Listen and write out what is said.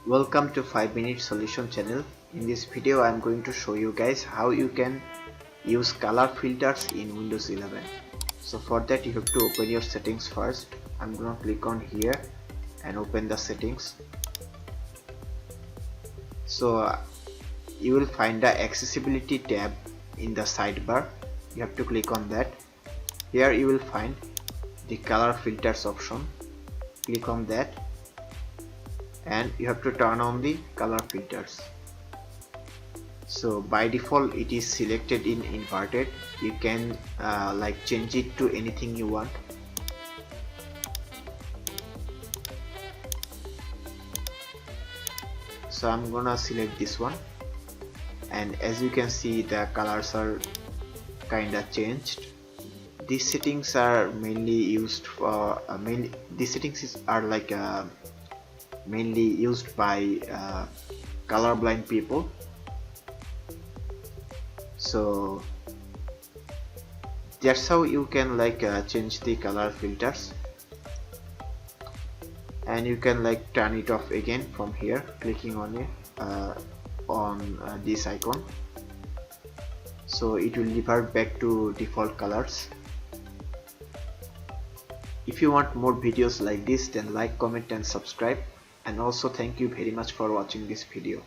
Welcome to 5-Minute Solution channel. In this video I am going to show you guys how you can use color filters in Windows 11. So for that you have to open your settings first. I'm going to click on here and open the settings. So you will find the accessibility tab in the sidebar. You have to click on that. Here you will find the color filters option. Click on that and you have to turn on the color filters. So by default it is selected in inverted. You can change it to anything you want. So I'm gonna select this one, and as you can see the colors are kinda changed. These settings are mainly used for mainly used by colorblind people. So that's how you can change the color filters, and you can turn it off again from here, clicking on it this icon. So it will revert back to default colors. If you want more videos like this, then like, comment and subscribe, and also thank you very much for watching this video.